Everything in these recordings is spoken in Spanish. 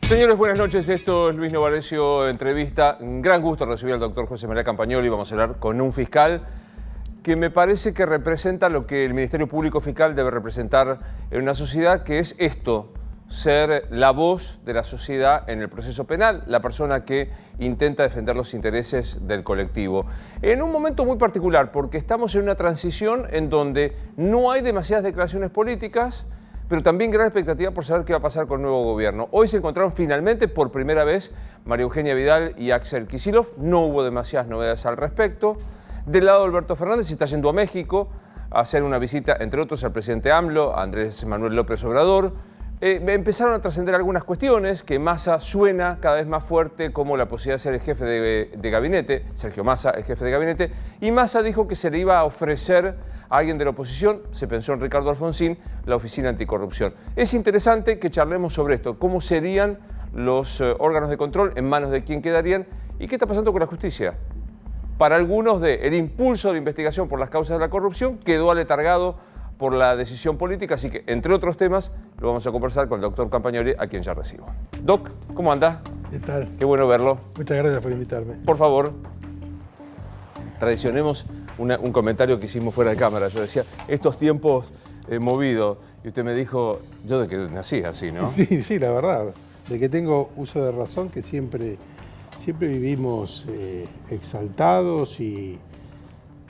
Señores, buenas noches. Esto es Luis Novarecio Entrevista. Un gran gusto recibir al doctor José María Campagnoli. Vamos a hablar con un fiscal que me parece que representa lo que el Ministerio Público Fiscal debe representar en una sociedad, que es esto: ser la voz de la sociedad en el proceso penal, la persona que intenta defender los intereses del colectivo. En un momento muy particular, porque estamos en una transición en donde no hay demasiadas declaraciones políticas, pero también gran expectativa por saber qué va a pasar con el nuevo gobierno. Hoy se encontraron finalmente por primera vez María Eugenia Vidal y Axel Kicillof. No hubo demasiadas novedades al respecto. Del lado de Alberto Fernández se está yendo a México a hacer una visita, entre otros, al presidente AMLO, a Andrés Manuel López Obrador. Empezaron a trascender algunas cuestiones, que Massa suena cada vez más fuerte como la posibilidad de ser el jefe de gabinete, Sergio Massa, el jefe de gabinete, y Massa dijo que se le iba a ofrecer a alguien de la oposición, se pensó en Ricardo Alfonsín, la Oficina Anticorrupción. Es interesante que charlemos sobre esto, cómo serían los órganos de control, en manos de quién quedarían, y qué está pasando con la justicia. Para algunos, el impulso de la investigación por las causas de la corrupción quedó aletargado por la decisión política, así que, entre otros temas, lo vamos a conversar con el doctor Campagnoli, a quien ya recibo. Doc, ¿cómo anda? ¿Qué tal? Qué bueno verlo. Muchas gracias por invitarme. Por favor, tradicionemos un comentario que hicimos fuera de cámara. Yo decía, estos tiempos movidos, y usted me dijo, yo de que nací así, ¿no? Sí, la verdad, de que tengo uso de razón, que siempre vivimos exaltados y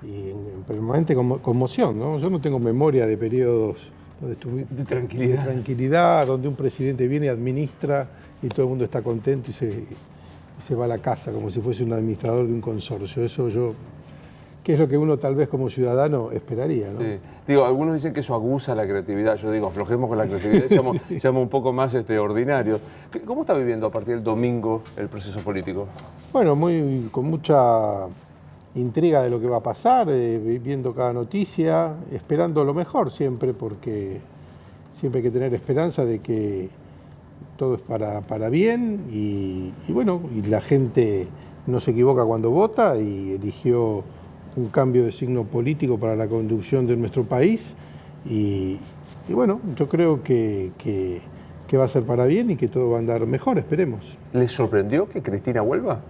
en permanente conmoción, ¿no? Yo no tengo memoria de periodos de tranquilidad, donde un presidente viene y administra y todo el mundo está contento y se va a la casa como si fuese un administrador de un consorcio. Eso que es lo que uno tal vez como ciudadano esperaría, ¿no? Sí. Digo, algunos dicen que eso aguza la creatividad. Yo digo, aflojemos con la creatividad y seamos un poco más ordinarios. ¿Cómo está viviendo a partir del domingo el proceso político? Bueno, con mucha intriga de lo que va a pasar, viendo cada noticia, esperando lo mejor siempre, porque siempre hay que tener esperanza de que todo es para bien y bueno, y la gente no se equivoca cuando vota y eligió un cambio de signo político para la conducción de nuestro país y bueno, yo creo que va a ser para bien y que todo va a andar mejor, esperemos. ¿Le sorprendió que Cristina vuelva?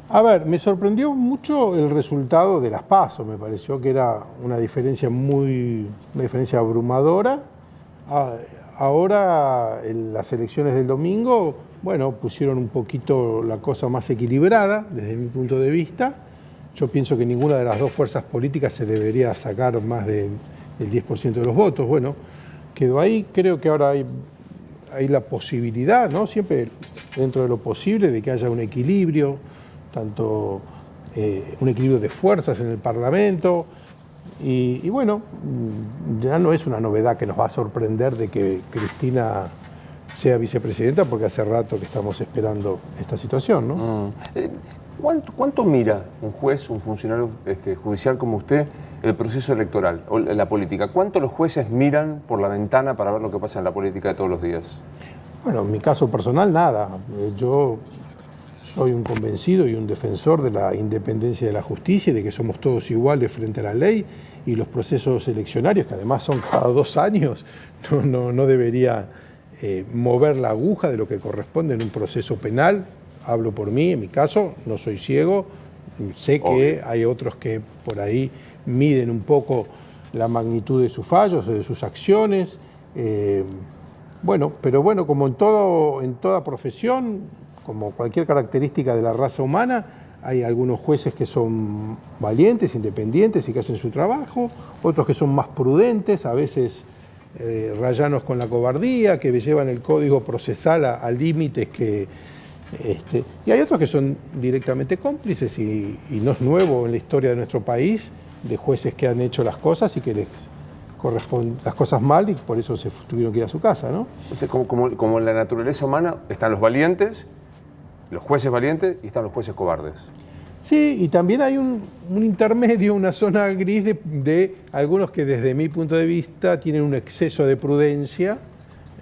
A ver, me sorprendió mucho el resultado de las PASO, me pareció que era una diferencia abrumadora. Ahora, en las elecciones del domingo, bueno, pusieron un poquito la cosa más equilibrada, desde mi punto de vista. Yo pienso que ninguna de las dos fuerzas políticas se debería sacar más del 10% de los votos. Bueno, quedó ahí. Creo que ahora hay la posibilidad, ¿no? Siempre dentro de lo posible, de que haya un equilibrio, tanto un equilibrio de fuerzas en el Parlamento. Y bueno, ya no es una novedad que nos va a sorprender de que Cristina sea vicepresidenta, porque hace rato que estamos esperando esta situación, ¿no? ¿Cuánto mira un juez, un funcionario judicial como usted, el proceso electoral o la política? ¿Cuánto los jueces miran por la ventana para ver lo que pasa en la política de todos los días? Bueno, en mi caso personal, nada. Yo soy un convencido y un defensor de la independencia de la justicia y de que somos todos iguales frente a la ley, y los procesos eleccionarios, que además son cada 2 años, no debería mover la aguja de lo que corresponde en un proceso penal. Hablo por mí, en mi caso, no soy ciego, sé que hay otros que por ahí miden un poco la magnitud de sus fallos o de sus acciones. Pero bueno, como en toda profesión, como cualquier característica de la raza humana, hay algunos jueces que son valientes, independientes y que hacen su trabajo, otros que son más prudentes, a veces rayanos con la cobardía, que llevan el código procesal a límites que... y hay otros que son directamente cómplices y no es nuevo en la historia de nuestro país, de jueces que han hecho las cosas y que les corresponden las cosas mal y por eso se tuvieron que ir a su casa, ¿no? O sea, como en la naturaleza humana están los valientes, los jueces valientes, y están los jueces cobardes. Sí, y también hay un intermedio, una zona gris de algunos que desde mi punto de vista tienen un exceso de prudencia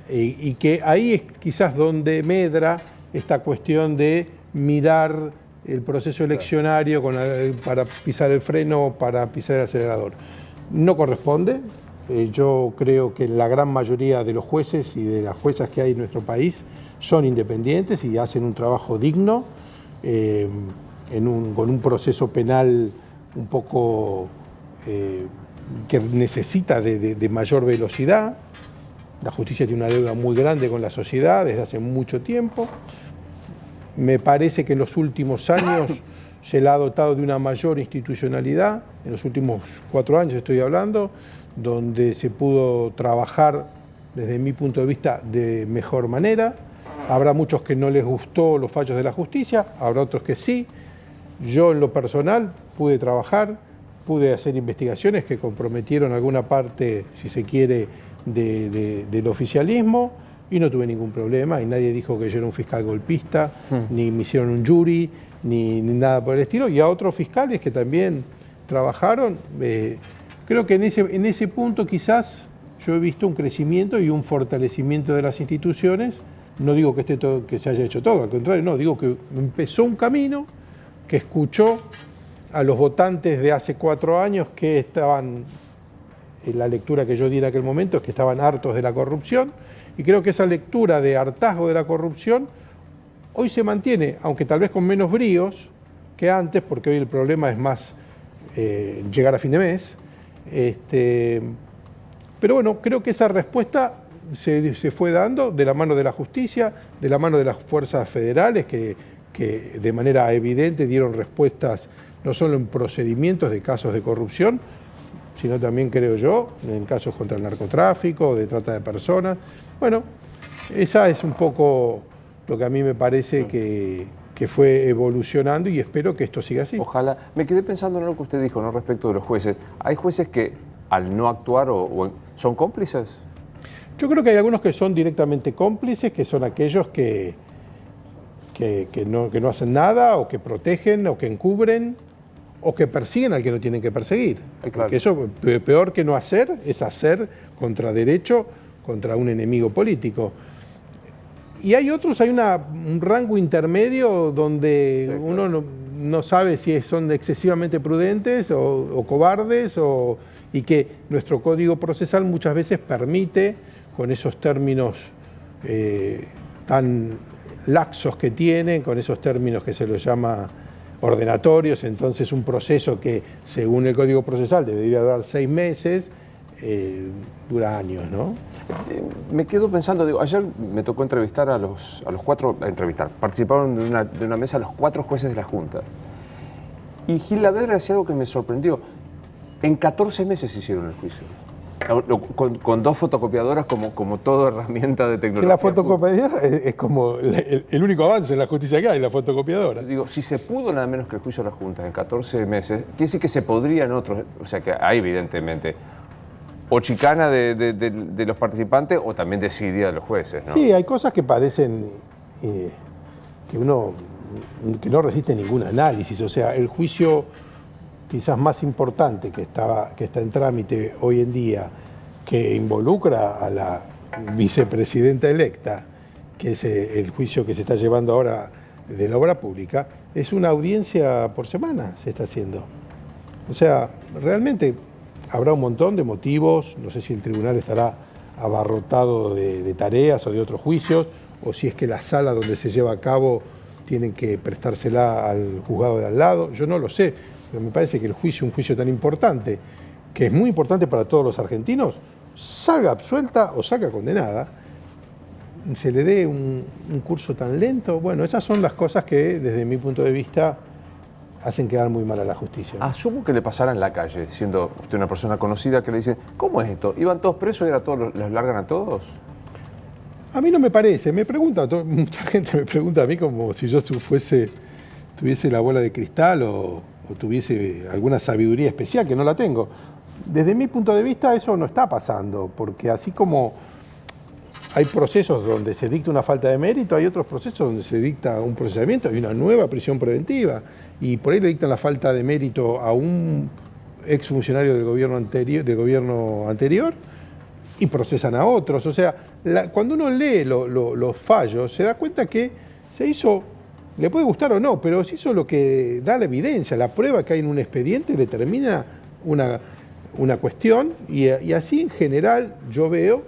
y que ahí es quizás donde medra esta cuestión de mirar el proceso eleccionario para pisar el freno o para pisar el acelerador. No corresponde, Yo creo que la gran mayoría de los jueces y de las juezas que hay en nuestro país son independientes y hacen un trabajo digno, con un proceso penal un poco que necesita de mayor velocidad. La justicia tiene una deuda muy grande con la sociedad desde hace mucho tiempo. Me parece que en los últimos años se la ha dotado de una mayor institucionalidad, en los últimos 4 años estoy hablando, donde se pudo trabajar desde mi punto de vista de mejor manera. Habrá muchos que no les gustó los fallos de la justicia, habrá otros que sí. Yo en lo personal pude trabajar, pude hacer investigaciones que comprometieron alguna parte, si se quiere, del oficialismo y no tuve ningún problema y nadie dijo que yo era un fiscal golpista, ni me hicieron un jury, ni nada por el estilo. Y a otros fiscales que también trabajaron, creo que en ese punto quizás yo he visto un crecimiento y un fortalecimiento de las instituciones. No digo que, que se haya hecho todo, al contrario, no, digo que empezó un camino que escuchó a los votantes de hace 4 años que estaban, la lectura que yo di en aquel momento es que estaban hartos de la corrupción, y creo que esa lectura de hartazgo de la corrupción hoy se mantiene, aunque tal vez con menos bríos que antes, porque hoy el problema es más llegar a fin de mes. Pero bueno, creo que esa respuesta se fue dando de la mano de la justicia, de la mano de las fuerzas federales que de manera evidente dieron respuestas no solo en procedimientos de casos de corrupción, sino también, creo yo, en casos contra el narcotráfico, de trata de personas. Bueno, esa es un poco lo que a mí me parece que fue evolucionando y espero que esto siga así. Ojalá. Me quedé pensando en lo que usted dijo, ¿no?, respecto de los jueces. ¿Hay jueces que al no actuar son cómplices? Yo creo que hay algunos que son directamente cómplices, que son aquellos que no hacen nada, o que protegen, o que encubren, o que persiguen al que no tienen que perseguir. Claro. Porque eso, peor que no hacer, es hacer contra derecho, contra un enemigo político. Y hay otros, hay un rango intermedio donde sí, uno no sabe si son excesivamente prudentes o cobardes, y que nuestro código procesal muchas veces permite, con esos términos tan laxos que tienen, con esos términos que se los llama ordenatorios, entonces un proceso que según el Código Procesal debería durar 6 meses, dura años, ¿no? Me quedo pensando, digo, ayer me tocó entrevistar a los 4, participaron de una mesa los 4 jueces de la Junta. Y Gil Lavedra decía algo que me sorprendió. En 14 meses hicieron el juicio. Con 2 fotocopiadoras como toda herramienta de tecnología. Que la fotocopiadora es como el único avance en la justicia que hay, la fotocopiadora. Digo, si se pudo nada menos que el juicio de la Junta en 14 meses, quiere decir que se podría en otros, o sea que hay evidentemente o chicana de los participantes o también desidia de los jueces, ¿no? Sí, hay cosas que parecen que no resiste ningún análisis. O sea, el juicio quizás más importante que está en trámite hoy en día, que involucra a la vicepresidenta electa, que es el juicio que se está llevando ahora de la obra pública, es una audiencia por semana, se está haciendo. O sea, realmente habrá un montón de motivos, no sé si el tribunal estará abarrotado de tareas o de otros juicios, o si es que la sala donde se lleva a cabo tienen que prestársela al juzgado de al lado, yo no lo sé. Pero me parece que un juicio tan importante, que es muy importante para todos los argentinos, salga absuelta o salga condenada, se le dé un curso tan lento. Bueno, esas son las cosas que, desde mi punto de vista, hacen quedar muy mal a la justicia. Asumo que le pasara en la calle, siendo usted una persona conocida, que le dicen, ¿cómo es esto? ¿Iban todos presos y ahora todos los largan a todos? A mí no me parece. Me pregunta, mucha gente me pregunta a mí como si yo tuviese la bola de cristal o tuviese alguna sabiduría especial, que no la tengo. Desde mi punto de vista eso no está pasando, porque así como hay procesos donde se dicta una falta de mérito, hay otros procesos donde se dicta un procesamiento y una nueva prisión preventiva, y por ahí le dictan la falta de mérito a un exfuncionario del gobierno anterior y procesan a otros. O sea, cuando uno lee los fallos se da cuenta que se hizo. Le puede gustar o no, pero si eso es lo que da la evidencia, la prueba que hay en un expediente determina una cuestión y así en general yo veo,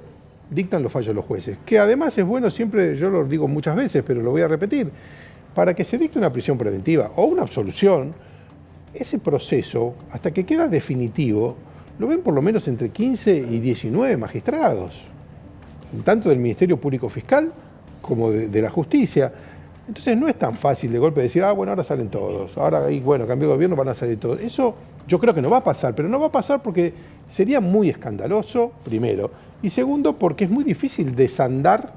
dictan los fallos los jueces. Que además es bueno, siempre, yo lo digo muchas veces, pero lo voy a repetir, para que se dicte una prisión preventiva o una absolución, ese proceso, hasta que queda definitivo, lo ven por lo menos entre 15 y 19 magistrados, tanto del Ministerio Público Fiscal como de la Justicia. Entonces no es tan fácil de golpe decir, bueno, ahora salen todos, ahora, bueno, cambió el gobierno, van a salir todos. Eso yo creo que no va a pasar, pero no va a pasar porque sería muy escandaloso, primero, y segundo, porque es muy difícil desandar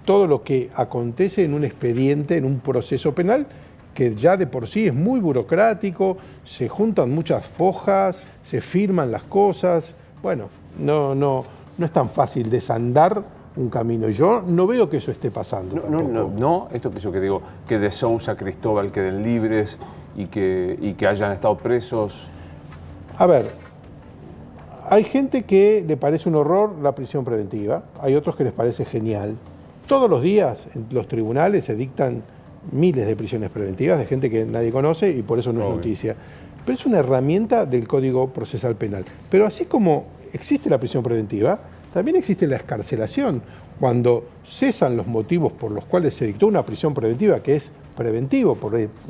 todo lo que acontece en un expediente, en un proceso penal, que ya de por sí es muy burocrático, se juntan muchas fojas, se firman las cosas. Bueno, no es tan fácil desandar un camino. Yo no veo que eso esté pasando. No, esto que yo que digo, que de Sousa, Cristóbal queden libres y que hayan estado presos. A ver, hay gente que le parece un horror la prisión preventiva, hay otros que les parece genial. Todos los días en los tribunales se dictan miles de prisiones preventivas de gente que nadie conoce y por eso no es noticia. Pero es una herramienta del Código Procesal Penal. Pero así como existe la prisión preventiva, también existe la excarcelación. Cuando cesan los motivos por los cuales se dictó una prisión preventiva, que es preventivo,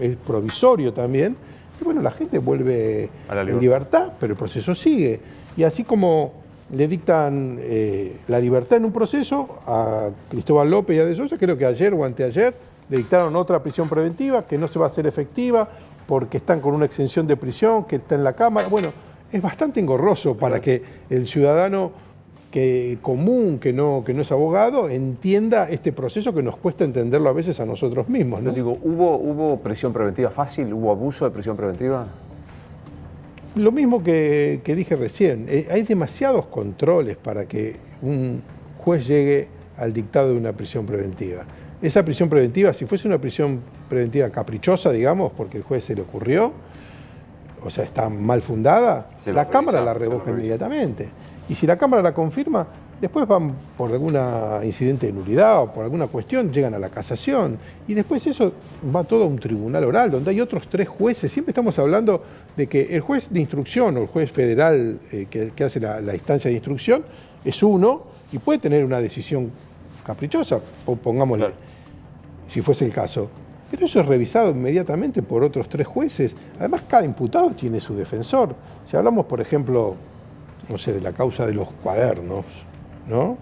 es provisorio también, y bueno, la gente vuelve en libertad, pero el proceso sigue. Y así como le dictan la libertad en un proceso a Cristóbal López y a De Sousa, creo que ayer o anteayer le dictaron otra prisión preventiva que no se va a hacer efectiva porque están con una exención de prisión que está en la Cámara. Bueno, es bastante engorroso para que el ciudadano común, que no es abogado, entienda este proceso que nos cuesta entenderlo a veces a nosotros mismos, ¿no? Yo digo, ¿hubo prisión preventiva fácil? ¿Hubo abuso de prisión preventiva? Lo mismo que dije recién, hay demasiados controles para que un juez llegue al dictado de una prisión preventiva. Esa prisión preventiva, si fuese una prisión preventiva caprichosa, digamos, porque el juez se le ocurrió, o sea, está mal fundada, la Cámara la revoca inmediatamente. Y si la Cámara la confirma, después van por algún incidente de nulidad o por alguna cuestión, llegan a la casación. Y después eso va todo a un tribunal oral, donde hay otros 3 jueces. Siempre estamos hablando de que el juez de instrucción o el juez federal que hace la instancia de instrucción es uno y puede tener una decisión caprichosa, o pongámosle, si fuese el caso. Pero eso es revisado inmediatamente por otros 3 jueces. Además, cada imputado tiene su defensor. Si hablamos, por ejemplo, no sé, de la causa de los cuadernos, ¿no?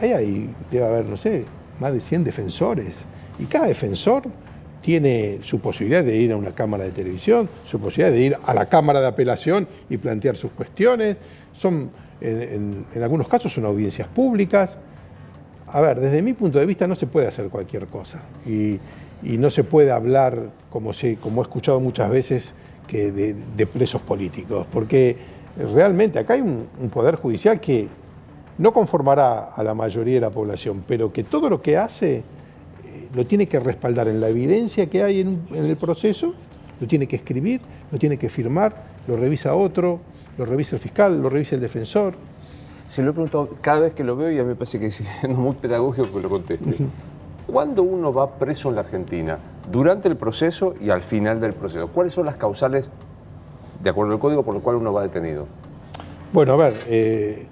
Ahí debe haber, no sé, más de 100 defensores. Y cada defensor tiene su posibilidad de ir a una cámara de televisión, su posibilidad de ir a la cámara de apelación y plantear sus cuestiones. En algunos casos son audiencias públicas. A ver, desde mi punto de vista no se puede hacer cualquier cosa. Y no se puede hablar, como he escuchado muchas veces, que de presos políticos. Porque realmente acá hay un poder judicial que no conformará a la mayoría de la población, pero que todo lo que hace lo tiene que respaldar en la evidencia que hay en el proceso, lo tiene que escribir, lo tiene que firmar, lo revisa otro, lo revisa el fiscal, lo revisa el defensor. Se lo he preguntado cada vez que lo veo y a mí me parece que es muy pedagógico que lo conteste. ¿Cuándo uno va preso en la Argentina? ¿Durante el proceso y al final del proceso? ¿Cuáles son las causales, de acuerdo al código, por lo cual uno va detenido? Bueno, a ver,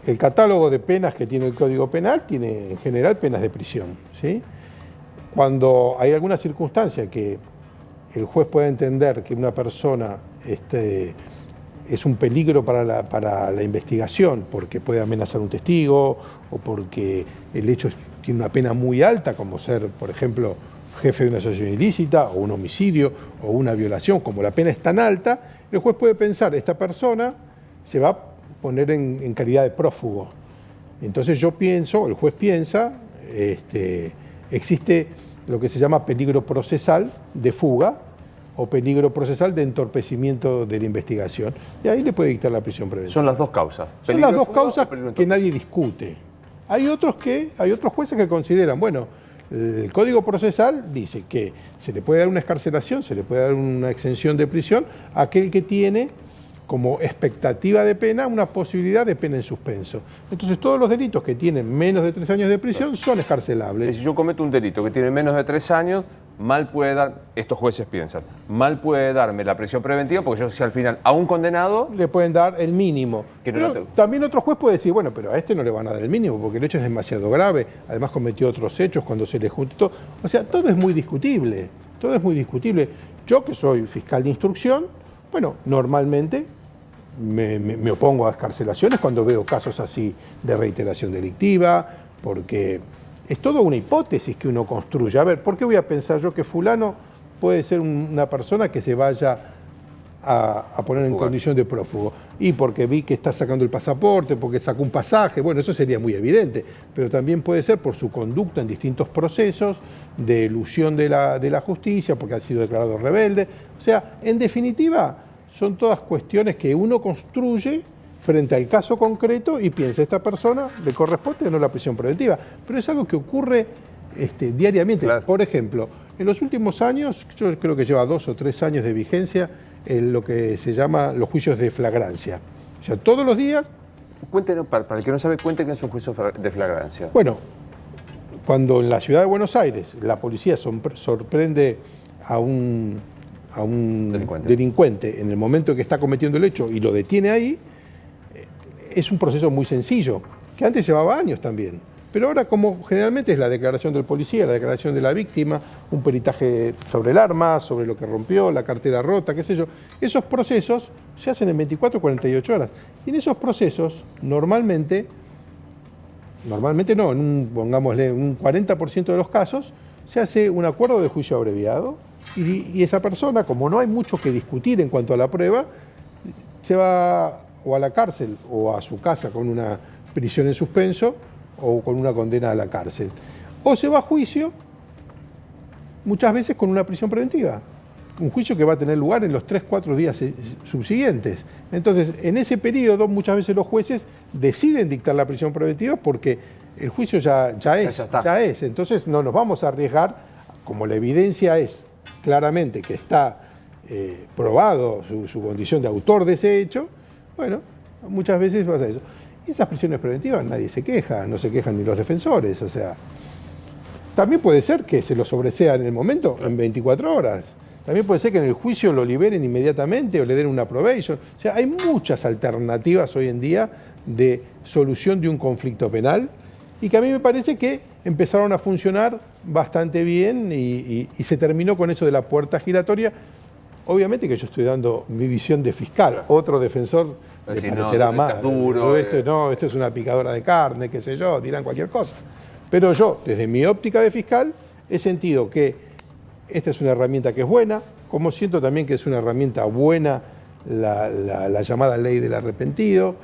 el catálogo de penas que tiene el Código Penal tiene en general penas de prisión, ¿sí? Cuando hay alguna circunstancia que el juez pueda entender que una persona es un peligro para la investigación, porque puede amenazar a un testigo o porque el hecho tiene una pena muy alta, como ser, por ejemplo, jefe de una asociación ilícita o un homicidio o una violación, como la pena es tan alta, el juez puede pensar, esta persona se va a poner en calidad de prófugo. Entonces yo pienso, el juez piensa, existe lo que se llama peligro procesal de fuga o peligro procesal de entorpecimiento de la investigación. Y ahí le puede dictar la prisión preventiva. Son las dos causas. Son las dos causas que nadie discute. Hay otros jueces que consideran, bueno, el Código Procesal dice que se le puede dar una excarcelación, se le puede dar una exención de prisión a aquel que tiene como expectativa de pena una posibilidad de pena en suspenso. Entonces todos los delitos que tienen menos de 3 años de prisión son excarcelables. Si yo cometo un delito que tiene menos de 3 años, mal puede dar, estos jueces piensan, mal puede darme la prisión preventiva porque yo si al final a un condenado... Le pueden dar el mínimo. Pero también otro juez puede decir, bueno, pero a este no le van a dar el mínimo porque el hecho es demasiado grave, además cometió otros hechos cuando se le juntó. O sea, todo es muy discutible, todo es muy discutible. Yo que soy fiscal de instrucción, bueno, normalmente me opongo a excarcelaciones cuando veo casos así de reiteración delictiva, porque es toda una hipótesis que uno construye. A ver, ¿por qué voy a pensar yo que fulano puede ser una persona que se vaya a poner en condición de prófugo? Y porque vi que está sacando el pasaporte, porque sacó un pasaje, bueno, eso sería muy evidente, pero también puede ser por su conducta en distintos procesos de elusión de la justicia, porque ha sido declarado rebelde. O sea, en definitiva, son todas cuestiones que uno construye frente al caso concreto y piensa, ¿esta persona le corresponde o no la prisión preventiva? Pero es algo que ocurre diariamente. Claro. Por ejemplo, en los últimos años, yo creo que lleva 2 o 3 años de vigencia lo que se llama los juicios de flagrancia. O sea, todos los días... Cuéntenos, para el que no sabe, cuéntenos qué es un juicio de flagrancia. Bueno, cuando en la ciudad de Buenos Aires la policía sorprende a un delincuente en el momento que está cometiendo el hecho y lo detiene ahí, es un proceso muy sencillo, que antes llevaba años también. Pero ahora, como generalmente es la declaración del policía, la declaración de la víctima, un peritaje sobre el arma, sobre lo que rompió, la cartera rota, qué sé yo, esos procesos se hacen en 24 o 48 horas. Y en esos procesos, normalmente no, pongámosle un 40% de los casos, se hace un acuerdo de juicio abreviado y esa persona, como no hay mucho que discutir en cuanto a la prueba, se va o a la cárcel o a su casa con una prisión en suspenso o con una condena a la cárcel. O se va a juicio, muchas veces con una prisión preventiva. Un juicio que va a tener lugar en los 3-4 días subsiguientes. Entonces, en ese periodo, muchas veces los jueces deciden dictar la prisión preventiva porque el juicio ya es. Entonces, no nos vamos a arriesgar, como la evidencia es claramente que está probado su condición de autor de ese hecho, bueno, muchas veces pasa eso. Y esas prisiones preventivas nadie se queja, no se quejan ni los defensores, o sea, también puede ser que se lo sobresea en el momento, en 24 horas. También puede ser que en el juicio lo liberen inmediatamente o le den una probation. O sea, hay muchas alternativas hoy en día de solución de un conflicto penal y que a mí me parece que empezaron a funcionar bastante bien y se terminó con eso de la puerta giratoria. Obviamente que yo estoy dando mi visión de fiscal, otro defensor le parecerá más. Duro, esto es una picadora de carne, qué sé yo, dirán cualquier cosa. Pero yo, desde mi óptica de fiscal, he sentido que esta es una herramienta que es buena, como siento también que es una herramienta buena la llamada ley del arrepentido,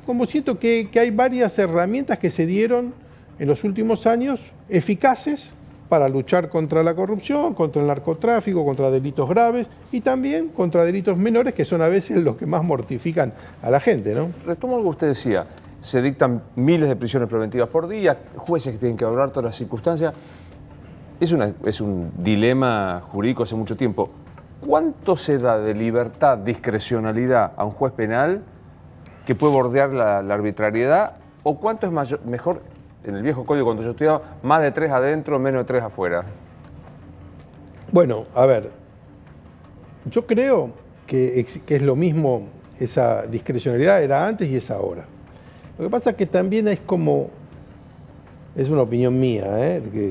como siento que hay varias herramientas que se dieron en los últimos años eficaces para luchar contra la corrupción, contra el narcotráfico, contra delitos graves y también contra delitos menores que son a veces los que más mortifican a la gente, ¿no? Retomo algo que usted decía, se dictan miles de prisiones preventivas por día, jueces que tienen que evaluar todas las circunstancias. Es un dilema jurídico hace mucho tiempo. ¿Cuánto se da de libertad, discrecionalidad a un juez penal que puede bordear la arbitrariedad? ¿O cuánto es mejor, en el viejo código cuando yo estudiaba, más de 3 adentro, menos de 3 afuera? Bueno, a ver, yo creo que es lo mismo, esa discrecionalidad era antes y es ahora. Lo que pasa es que también es una opinión mía, que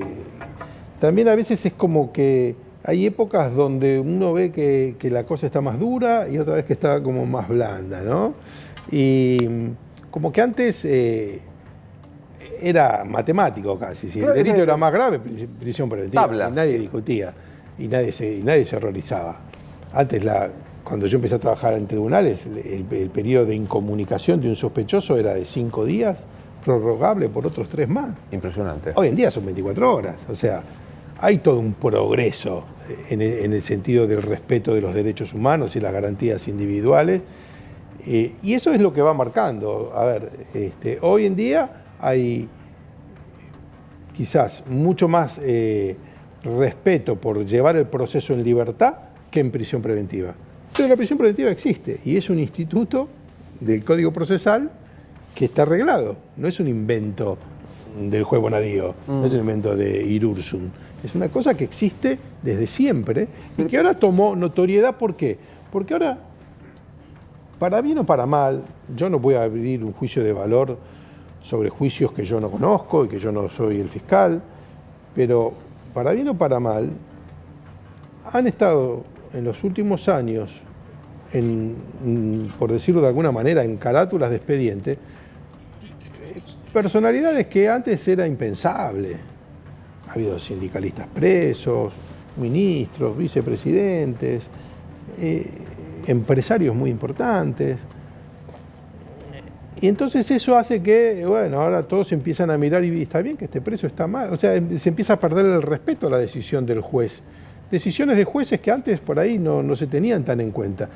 también a veces es como que hay épocas donde uno ve que la cosa está más dura y otra vez que está como más blanda, ¿no? Y como que antes era matemático casi, si el delito era más grave, prisión preventiva, y nadie discutía y nadie se horrorizaba. Antes, cuando yo empecé a trabajar en tribunales, el periodo de incomunicación de un sospechoso era de 5 días, prorrogable por otros 3 más. Impresionante. Hoy en día son 24 horas, o sea, hay todo un progreso en el sentido del respeto de los derechos humanos y las garantías individuales, y eso es lo que va marcando. A ver, hoy en día hay quizás mucho más respeto por llevar el proceso en libertad que en prisión preventiva. Pero la prisión preventiva existe y es un instituto del Código Procesal que está arreglado, no es un invento del juez Bonadío, no es el invento de Irursun. Es una cosa que existe desde siempre y que ahora tomó notoriedad. ¿Por qué? Porque ahora, para bien o para mal, yo no voy a abrir un juicio de valor sobre juicios que yo no conozco y que yo no soy el fiscal, pero para bien o para mal, han estado en los últimos años, por decirlo de alguna manera, en carátulas de expediente, personalidades que antes era impensable. Ha habido sindicalistas presos, ministros, vicepresidentes, empresarios muy importantes. Y entonces eso hace que, bueno, ahora todos empiezan a mirar y está bien que esté preso, está mal. O sea, se empieza a perder el respeto a la decisión del juez. Decisiones de jueces que antes por ahí no se tenían tan en cuenta.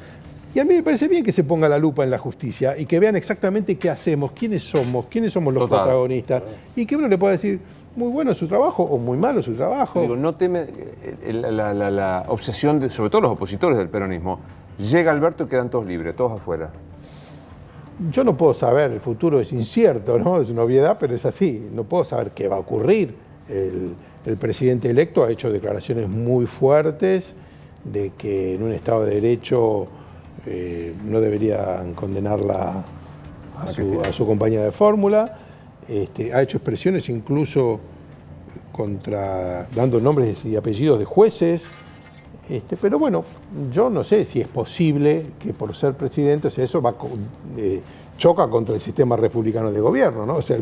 Y a mí me parece bien que se ponga la lupa en la justicia y que vean exactamente qué hacemos, quiénes somos los protagonistas. Y que uno le pueda decir, muy bueno su trabajo o muy malo su trabajo. Digo, no teme la obsesión, sobre todo los opositores del peronismo. Llega Alberto y quedan todos libres, todos afuera. Yo no puedo saber, el futuro es incierto, ¿no? Es una obviedad, pero es así. No puedo saber qué va a ocurrir. El presidente electo ha hecho declaraciones muy fuertes de que en un Estado de Derecho no deberían condenarla a su compañera de fórmula. Ha hecho expresiones incluso dando nombres y apellidos de jueces. Pero bueno, yo no sé si es posible que por ser presidente, o sea, eso choca contra el sistema republicano de gobierno, ¿no? O sea,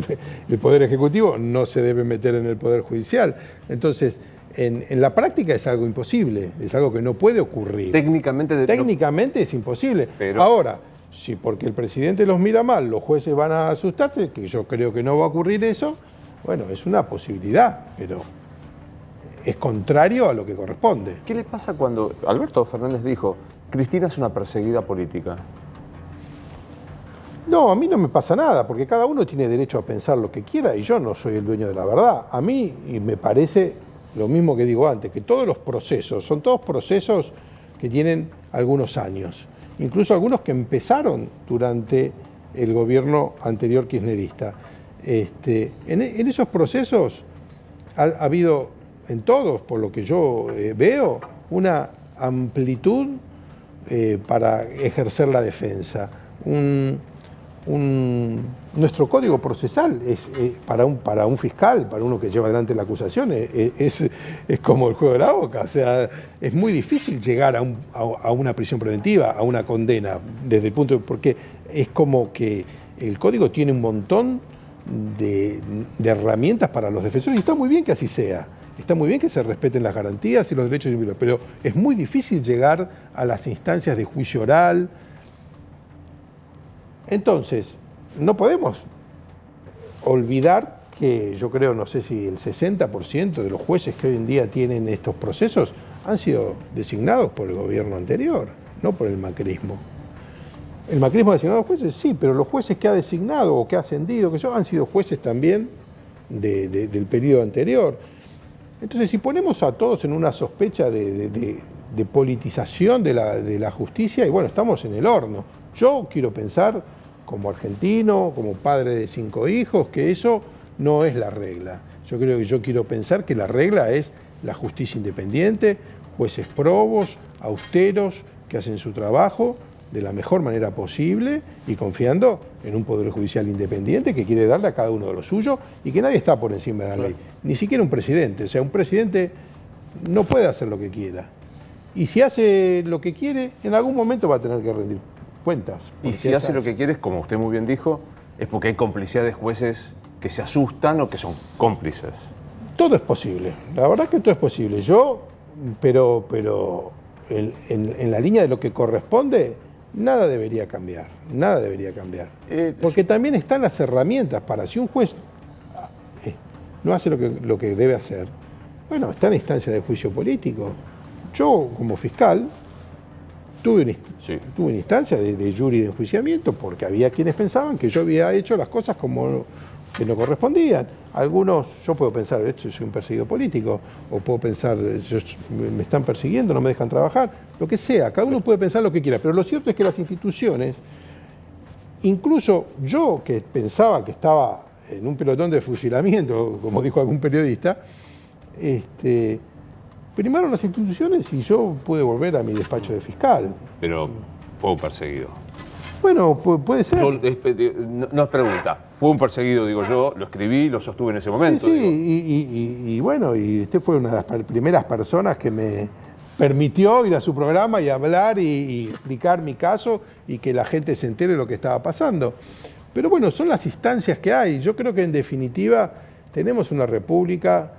el Poder Ejecutivo no se debe meter en el Poder Judicial. Entonces, en la práctica es algo imposible, es algo que no puede ocurrir. Técnicamente es imposible. Pero ahora, si porque el presidente los mira mal, los jueces van a asustarse, que yo creo que no va a ocurrir eso, bueno, es una posibilidad, pero es contrario a lo que corresponde. ¿Qué le pasa cuando Alberto Fernández dijo, Cristina es una perseguida política? No, a mí no me pasa nada, porque cada uno tiene derecho a pensar lo que quiera y yo no soy el dueño de la verdad. A mí me parece lo mismo que digo antes, que todos los procesos, son todos procesos que tienen algunos años, incluso algunos que empezaron durante el gobierno anterior kirchnerista. En esos procesos ha habido, en todos, por lo que yo veo, una amplitud para ejercer la defensa. Nuestro código procesal es para un fiscal, para uno que lleva adelante la acusación, es como el juego de la oca. O sea, es muy difícil llegar a una prisión preventiva, a una condena, desde el punto porque es como que el código tiene un montón de herramientas para los defensores y está muy bien que así sea. Está muy bien que se respeten las garantías y los derechos individuales, pero es muy difícil llegar a las instancias de juicio oral. Entonces, no podemos olvidar que yo creo, no sé si el 60% de los jueces que hoy en día tienen estos procesos han sido designados por el gobierno anterior, no por el macrismo. ¿El macrismo ha designado jueces? Sí, pero los jueces que ha designado o que ha ascendido, han sido jueces también del periodo anterior. Entonces, si ponemos a todos en una sospecha de politización de la justicia, y bueno, estamos en el horno. Yo quiero pensar, como argentino, como padre de 5 hijos, que eso no es la regla. Yo quiero pensar que la regla es la justicia independiente, jueces probos, austeros, que hacen su trabajo de la mejor manera posible y confiando en un poder judicial independiente que quiere darle a cada uno de los suyos y que nadie está por encima de la ley. Ni siquiera un presidente. O sea, un presidente no puede hacer lo que quiera. Y si hace lo que quiere, en algún momento va a tener que rendir cuentas. Y si hace lo que quiere, como usted muy bien dijo, es porque hay complicidad de jueces que se asustan o que son cómplices. Todo es posible. La verdad que todo es posible. Pero en la línea de lo que corresponde, nada debería cambiar, nada debería cambiar. Porque también están las herramientas para, si un juez no hace lo que debe hacer, bueno, está en instancia de juicio político. Yo, como fiscal, tuve una instancia de jury de enjuiciamiento porque había quienes pensaban que yo había hecho las cosas como que no correspondían. Algunos, yo puedo pensar, esto soy un perseguido político, o puedo pensar, me están persiguiendo, no me dejan trabajar, lo que sea, cada uno puede pensar lo que quiera, pero lo cierto es que las instituciones, incluso yo que pensaba que estaba en un pelotón de fusilamiento, como dijo algún periodista, primaron las instituciones y yo pude volver a mi despacho de fiscal. Pero fue un perseguido. Bueno, puede ser. No es pregunta. Fue un perseguido, digo yo, lo escribí, lo sostuve en ese momento. Sí, y bueno, y usted fue una de las primeras personas que me permitió ir a su programa y hablar y explicar mi caso y que la gente se entere de lo que estaba pasando. Pero bueno, son las instancias que hay. Yo creo que en definitiva tenemos una república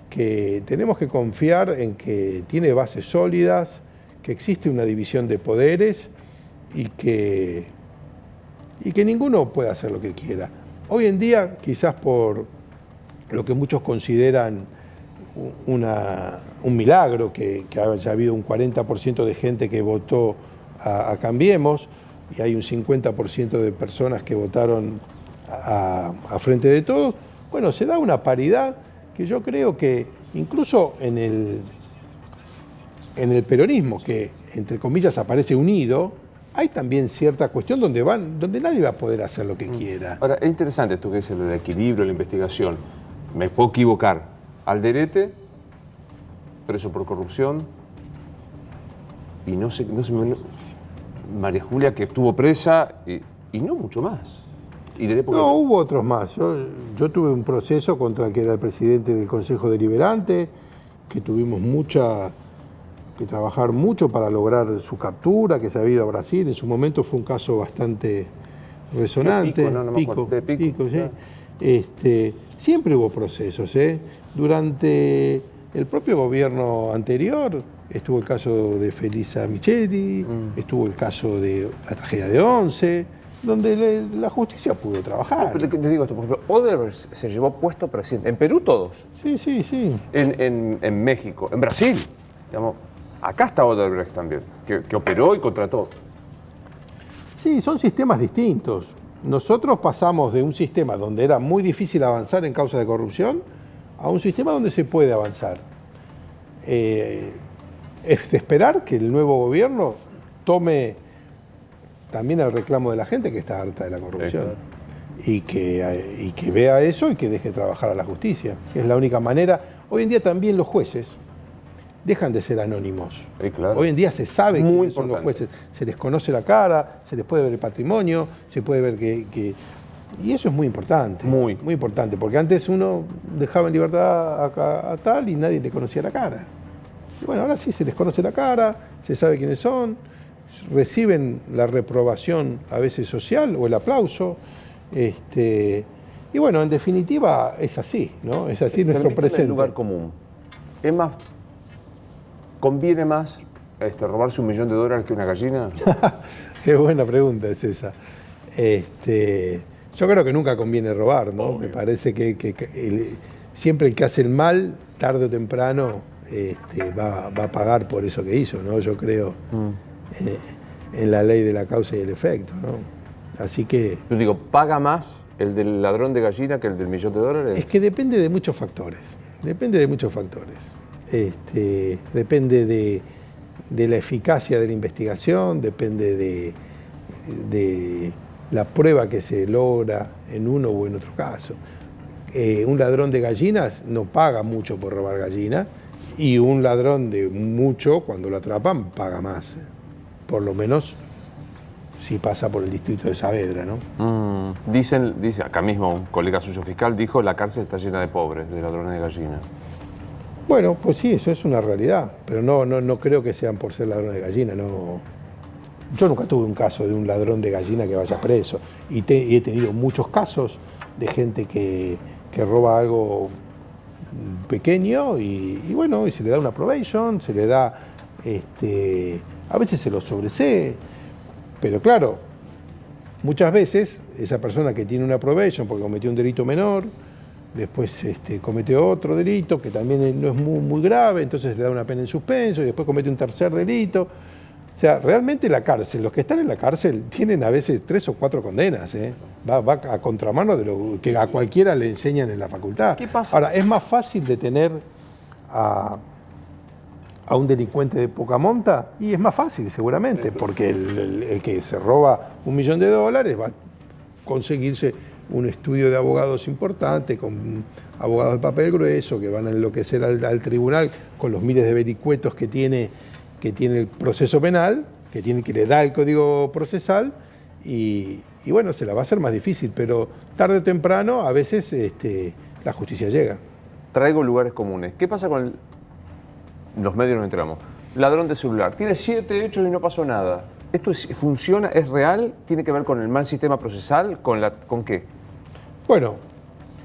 que tenemos que confiar en que tiene bases sólidas, que existe una división de poderes y que ninguno puede hacer lo que quiera. Hoy en día, quizás por lo que muchos consideran un milagro, que haya habido un 40% de gente que votó a Cambiemos y hay un 50% de personas que votaron a Frente de Todos, bueno, se da una paridad que yo creo que incluso en el peronismo, que entre comillas aparece unido, hay también cierta cuestión donde nadie va a poder hacer lo que quiera. Ahora, es interesante esto que dice lo del equilibrio, la investigación. Me puedo equivocar. Alderete, preso por corrupción, y no sé, María Julia, que estuvo presa, y no mucho más. No, hubo otros más. Yo tuve un proceso contra el que era el presidente del Consejo Deliberante, que tuvimos que trabajar mucho para lograr su captura, que se había ido a Brasil. En su momento fue un caso bastante resonante. Pico, sí. Siempre hubo procesos. Durante el propio gobierno anterior estuvo el caso de Felisa Micheli, estuvo el caso de la tragedia de Once, donde la justicia pudo trabajar. Pero te digo esto, por ejemplo, Odebrecht se llevó puesto presidente. En Perú todos. Sí. En México, en Brasil. Digamos, acá está Odebrecht también, que operó y contrató. Sí, son sistemas distintos. Nosotros pasamos de un sistema donde era muy difícil avanzar en causa de corrupción a un sistema donde se puede avanzar. Es de esperar que el nuevo gobierno tome también el reclamo de la gente que está harta de la corrupción. Y que vea eso y que deje trabajar a la justicia. Es la única manera. Hoy en día también los jueces dejan de ser anónimos. Claro. Hoy en día se sabe quiénes son los jueces. Se les conoce la cara, se les puede ver el patrimonio, se puede ver que y eso es muy importante. Muy importante, porque antes uno dejaba en libertad a tal y nadie le conocía la cara. Y bueno, ahora sí se les conoce la cara, se sabe quiénes son, reciben la reprobación a veces social o el aplauso. Y bueno, en definitiva es así, ¿no? Es así nuestro presente. El lugar común. ¿Conviene más robarse $1 millón que una gallina? Qué buena pregunta es esa. Yo creo que nunca conviene robar, ¿no? Obvio. Me parece que siempre el que hace el mal, tarde o temprano, va a pagar por eso que hizo, ¿no? Yo creo en la ley de la causa y el efecto, ¿no? Así que... Yo digo, ¿paga más el del ladrón de gallina que el del $1 millón? Es que depende de muchos factores. Depende de la eficacia de la investigación, depende de la prueba que se logra en uno o en otro caso. Un ladrón de gallinas no paga mucho por robar gallinas y un ladrón de mucho, cuando lo atrapan, paga más. Por lo menos si pasa por el distrito de Saavedra, ¿no? Dice acá mismo un colega suyo fiscal, dijo, la cárcel está llena de pobres, de ladrones de gallinas. Bueno, pues sí, eso es una realidad, pero no creo que sean por ser ladrones de gallina, no. Yo nunca tuve un caso de un ladrón de gallina que vaya preso y he tenido muchos casos de gente que roba algo pequeño y bueno, y se le da una probation, se le da, a veces se lo sobresee, pero claro, muchas veces esa persona que tiene una probation porque cometió un delito menor, después comete otro delito que también no es muy grave, entonces le da una pena en suspenso y después comete un tercer delito. O sea, realmente la cárcel, los que están en la cárcel tienen a veces 3 o 4 condenas, va a contramano de lo que a cualquiera le enseñan en la facultad. ¿Qué pasa? Ahora, es más fácil detener a un delincuente de poca monta y es más fácil seguramente, porque el que se roba $1 millón va a conseguirse un estudio de abogados importante, con abogados de papel grueso, que van a enloquecer al tribunal con los miles de vericuetos que tiene el proceso penal, que le da el Código Procesal, y bueno, se la va a hacer más difícil, pero tarde o temprano a veces la justicia llega. Traigo lugares comunes. ¿Qué pasa con los medios nos enteramos? Ladrón de celular. Tiene 7 hechos y no pasó nada. ¿Esto funciona? ¿Es real? ¿Tiene que ver con el mal sistema procesal? ¿Con qué? Bueno,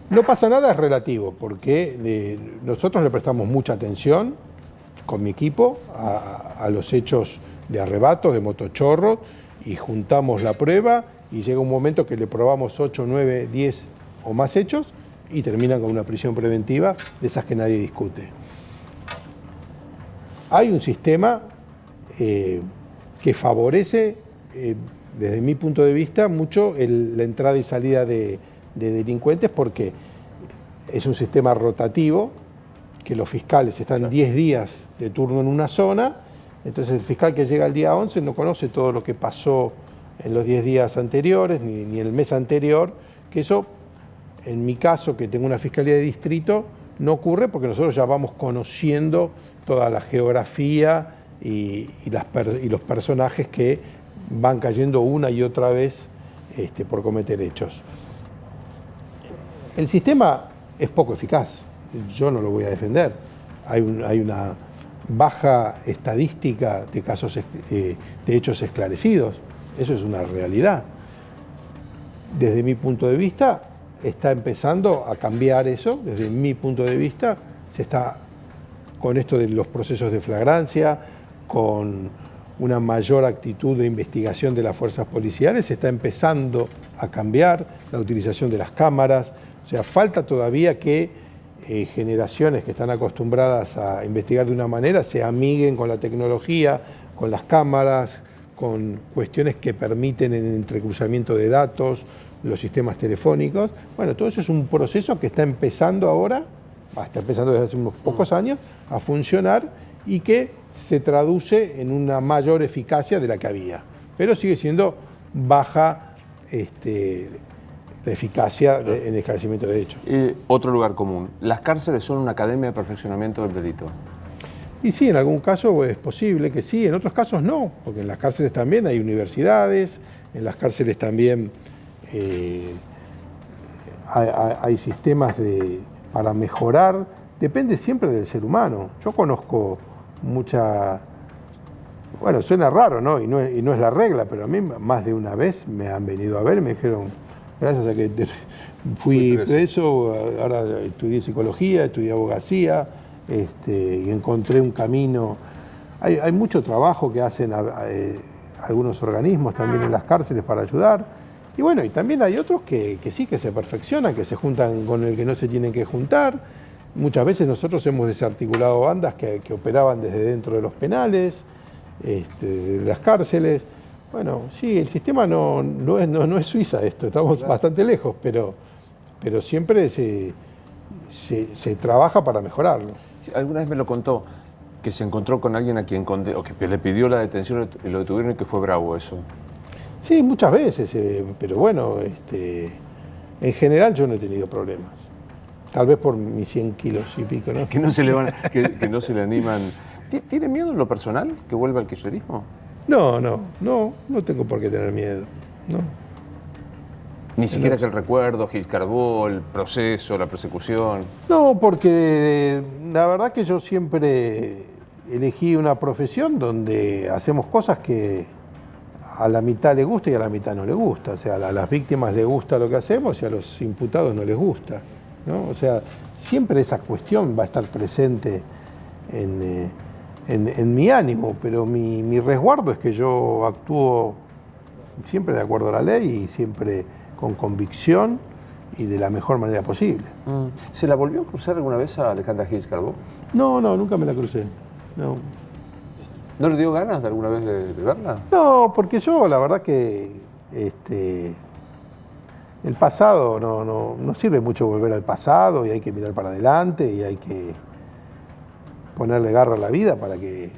no pasa nada es relativo, porque nosotros le prestamos mucha atención con mi equipo a los hechos de arrebatos, de motochorros, y juntamos la prueba y llega un momento que le probamos 8, 9, 10 o más hechos y terminan con una prisión preventiva de esas que nadie discute. Hay un sistema que favorece, desde mi punto de vista, mucho la entrada y salida de delincuentes, porque es un sistema rotativo, que los fiscales están 10 días de turno en una zona, entonces el fiscal que llega el día 11 no conoce todo lo que pasó en los 10 días anteriores, ni el mes anterior, que eso, en mi caso, que tengo una fiscalía de distrito, no ocurre porque nosotros ya vamos conociendo toda la geografía y los personajes que van cayendo una y otra vez por cometer hechos. El sistema es poco eficaz, yo no lo voy a defender. Hay una baja estadística de casos, de hechos esclarecidos, eso es una realidad. Desde mi punto de vista, está empezando a cambiar eso, desde mi punto de vista, se está con esto de los procesos de flagrancia, con una mayor actitud de investigación de las fuerzas policiales, se está empezando a cambiar la utilización de las cámaras, o sea, falta todavía que generaciones que están acostumbradas a investigar de una manera se amiguen con la tecnología, con las cámaras, con cuestiones que permiten el entrecruzamiento de datos, los sistemas telefónicos. Bueno, todo eso es un proceso que está empezando ahora, está empezando desde hace unos pocos años, a funcionar y que se traduce en una mayor eficacia de la que había. Pero sigue siendo baja la eficacia en el esclarecimiento de hechos. Otro lugar común. ¿Las cárceles son una academia de perfeccionamiento del delito? Y sí, en algún caso es posible que sí, en otros casos no, porque en las cárceles también hay universidades, en las cárceles también hay sistemas para mejorar, depende siempre del ser humano. Yo conozco bueno, suena raro, ¿no? Y no es la regla, pero a mí más de una vez me han venido a ver y me dijeron, gracias a que fui preso, ahora estudié psicología, estudié abogacía, y encontré un camino. Hay mucho trabajo que hacen algunos organismos también en las cárceles para ayudar. Y bueno, y también hay otros que sí, que se perfeccionan, que se juntan con el que no se tienen que juntar. Muchas veces nosotros hemos desarticulado bandas que operaban desde dentro de los penales, de las cárceles. Bueno, sí, el sistema no es Suiza esto, estamos bastante lejos, pero siempre se trabaja para mejorarlo. Sí, alguna vez me lo contó, que se encontró con alguien a quien o que le pidió la detención y lo detuvieron y que fue bravo eso. Sí, muchas veces, pero bueno, en general yo no he tenido problemas. Tal vez por mis 100 kilos y pico, ¿no? Que no se le animan. ¿Tiene miedo en lo personal que vuelva al kirchnerismo? No tengo por qué tener miedo, no. Ni siquiera que el recuerdo, Gil Carbó, el proceso, la persecución. No, porque la verdad que yo siempre elegí una profesión donde hacemos cosas que a la mitad le gusta y a la mitad no le gusta. O sea, a las víctimas les gusta lo que hacemos y a los imputados no les gusta, ¿no? O sea, siempre esa cuestión va a estar presente en mi ánimo, pero mi resguardo es que yo actúo siempre de acuerdo a la ley y siempre con convicción y de la mejor manera posible. ¿Se la volvió a cruzar alguna vez a Alejandra Gil Carbó? No, nunca me la crucé. No. ¿No le dio ganas de alguna vez de verla? No, porque yo la verdad que el pasado no sirve mucho volver al pasado y hay que mirar para adelante y hay que ponerle garra a la vida para que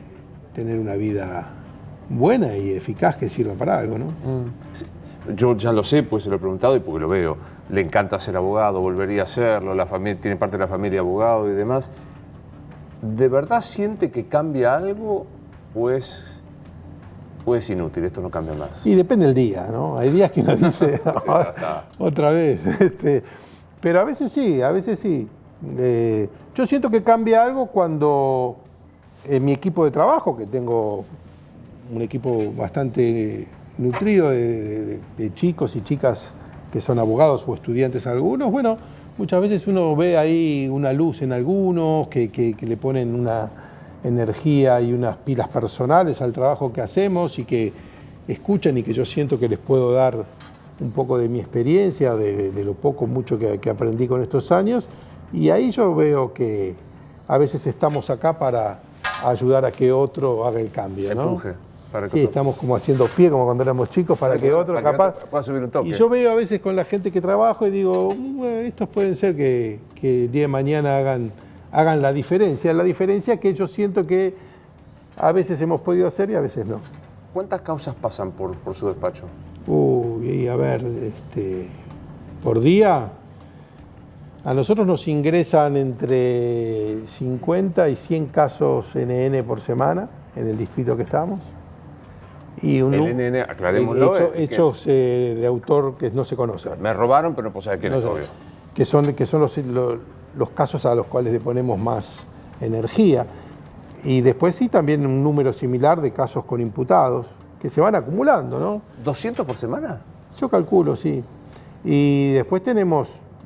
tener una vida buena y eficaz que sirva para algo, ¿no? yo ya lo sé, pues se lo he preguntado y porque lo veo. Le encanta ser abogado, volvería a hacerlo, la familia, tiene parte de la familia abogado y demás. ¿De verdad siente que cambia algo o es inútil, esto no cambia más? Y depende del día, ¿no? Hay días que uno dice, otra vez. Pero a veces sí, a veces sí. Yo siento que cambia algo cuando en mi equipo de trabajo, que tengo un equipo bastante nutrido de chicos y chicas que son abogados o estudiantes algunos, bueno, muchas veces uno ve ahí una luz en algunos que le ponen una energía y unas pilas personales al trabajo que hacemos y que escuchan y que yo siento que les puedo dar un poco de mi experiencia, de lo poco, mucho que aprendí con estos años, y ahí yo veo que a veces estamos acá para ayudar a que otro haga el cambio, ¿no? Empuje. Sí, estamos como haciendo pie, como cuando éramos chicos, para que otro capaz pueda subir un toque. Y yo veo a veces con la gente que trabajo y digo, estos pueden ser que el día de mañana hagan la diferencia que yo siento que a veces hemos podido hacer y a veces no. ¿Cuántas causas pasan por su despacho? Y a ver, por día, a nosotros nos ingresan entre 50 y 100 casos NN por semana en el distrito que estamos. Y el NN, aclarémoslo. Hechos de autor que no se conocen. Me robaron, pero no puedo saber quién es, obvio. Que son los casos a los cuales le ponemos más energía. Y después sí también un número similar de casos con imputados, que se van acumulando, ¿no? ¿200 por semana? Yo calculo, sí. Y después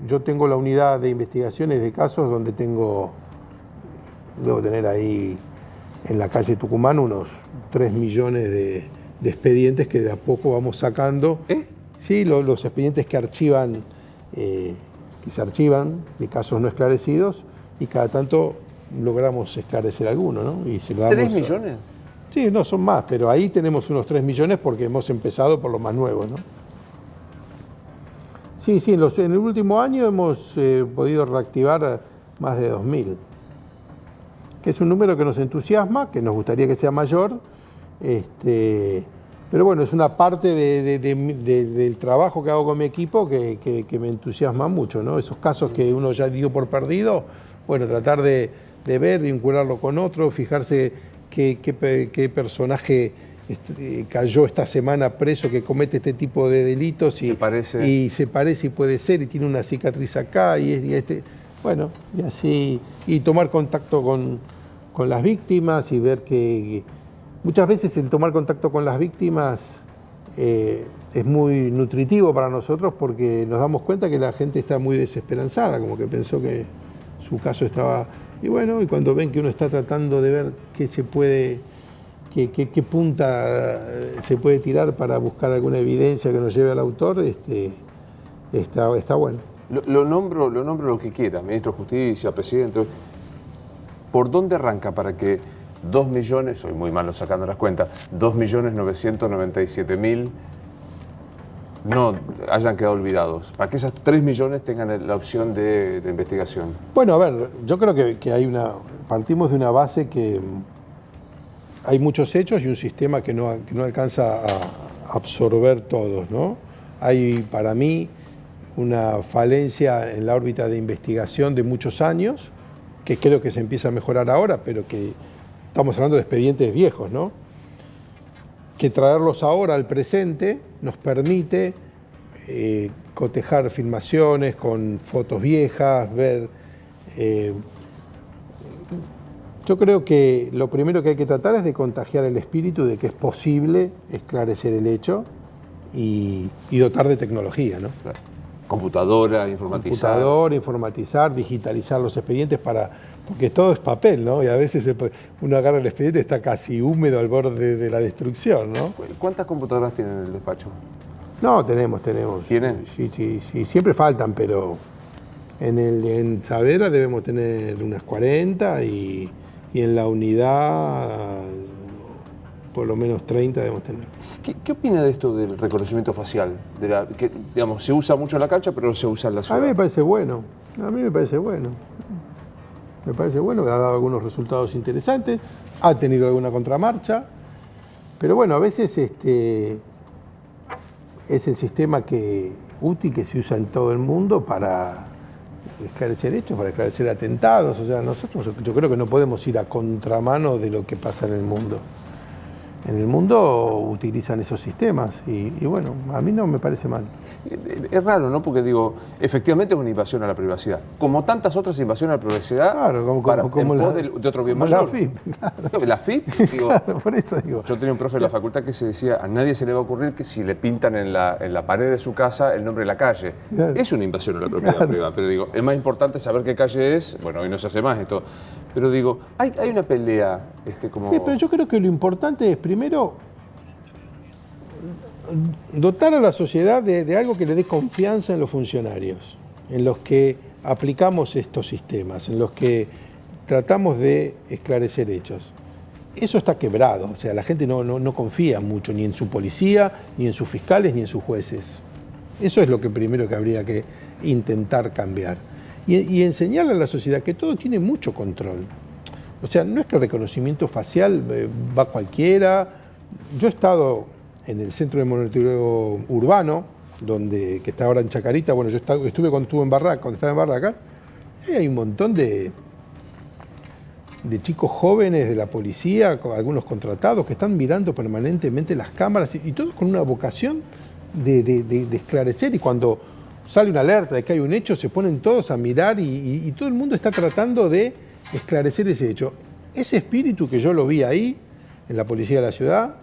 yo tengo la unidad de investigaciones de casos donde debo tener ahí en la calle Tucumán unos 3 millones de expedientes que de a poco vamos sacando. Sí, los expedientes que se archivan de casos no esclarecidos y cada tanto logramos esclarecer alguno, ¿no? Y se lo damos ¿3 millones? Sí, no, son más, pero ahí tenemos unos 3 millones porque hemos empezado por los más nuevos, ¿no? Sí, en el último año hemos podido reactivar más de 2.000, que es un número que nos entusiasma, que nos gustaría que sea mayor, pero bueno, es una parte del trabajo que hago con mi equipo que me entusiasma mucho, ¿no? Esos casos que uno ya dio por perdido, bueno, tratar de ver, vincularlo con otro, fijarse qué personaje cayó esta semana preso que comete este tipo de delitos y se parece y puede ser y tiene una cicatriz acá bueno, y así, y tomar contacto con las víctimas y ver que muchas veces el tomar contacto con las víctimas es muy nutritivo para nosotros porque nos damos cuenta que la gente está muy desesperanzada, como que pensó que su caso estaba... Y bueno, y cuando ven que uno está tratando de ver qué punta se puede tirar para buscar alguna evidencia que nos lleve al autor, está bueno. Lo nombro lo que quiera, ministro de Justicia, presidente. ¿Por dónde arranca para que 2 millones, soy muy malo sacando las cuentas, 2.997.000 no hayan quedado olvidados? Para que esas 3 millones tengan la opción de investigación. Bueno, a ver, yo creo que partimos de una base que hay muchos hechos y un sistema que no alcanza a absorber todos, ¿no? Hay para mí una falencia en la órbita de investigación de muchos años, que creo que se empieza a mejorar ahora, pero que estamos hablando de expedientes viejos, ¿no? Que traerlos ahora al presente nos permite cotejar filmaciones con fotos viejas, ver... Yo creo que lo primero que hay que tratar es de contagiar el espíritu de que es posible esclarecer el hecho y dotar de tecnología, ¿no? Claro. Computadora, informatizar, digitalizar los expedientes porque todo es papel, ¿no? Y a veces uno agarra el expediente y está casi húmedo al borde de la destrucción, ¿no? ¿Cuántas computadoras tienen en el despacho? No, tenemos. ¿Tienen? Sí, siempre faltan, pero en Saavedra debemos tener unas 40 y en la unidad por lo menos 30 debemos tener. ¿Qué opina de esto del reconocimiento facial? Que, digamos, se usa mucho en la cancha, pero no se usa en la ciudad. A mí me parece bueno. Me parece bueno, que ha dado algunos resultados interesantes, ha tenido alguna contramarcha, pero bueno, a veces es el sistema útil que se usa en todo el mundo para esclarecer hechos, para esclarecer atentados. O sea, yo creo que no podemos ir a contramano de lo que pasa en el mundo. En el mundo utilizan esos sistemas y bueno, a mí no me parece mal. Es raro, ¿no? Porque digo, efectivamente es una invasión a la privacidad. Como tantas otras invasiones a la privacidad, claro, como en pos de otro bien mayor. La FIP, claro. La FIP, digo, claro, por eso digo. Yo tenía un profe de la facultad que se decía, a nadie se le va a ocurrir que si le pintan en la pared de su casa el nombre de la calle. Claro. Es una invasión a la propiedad privada, pero digo, es más importante saber qué calle es. Bueno, hoy no se hace más esto. Pero digo, hay una pelea como... Sí, pero yo creo que lo importante es, primero, dotar a la sociedad de algo que le dé confianza en los funcionarios, en los que aplicamos estos sistemas, en los que tratamos de esclarecer hechos. Eso está quebrado, o sea, la gente no confía mucho ni en su policía, ni en sus fiscales, ni en sus jueces. Eso es lo que primero que habría que intentar cambiar. Y enseñarle a la sociedad que todo tiene mucho control. O sea, no es que el reconocimiento facial va cualquiera. Yo he estado en el centro de monitoreo urbano, que está ahora en Chacarita. Bueno, yo estuve cuando estaba en Barraca, y hay un montón de chicos jóvenes de la policía, algunos contratados, que están mirando permanentemente las cámaras y todos con una vocación de esclarecer. Y cuando sale una alerta de que hay un hecho, se ponen todos a mirar y todo el mundo está tratando de esclarecer ese hecho. Ese espíritu que yo lo vi ahí, en la policía de la ciudad,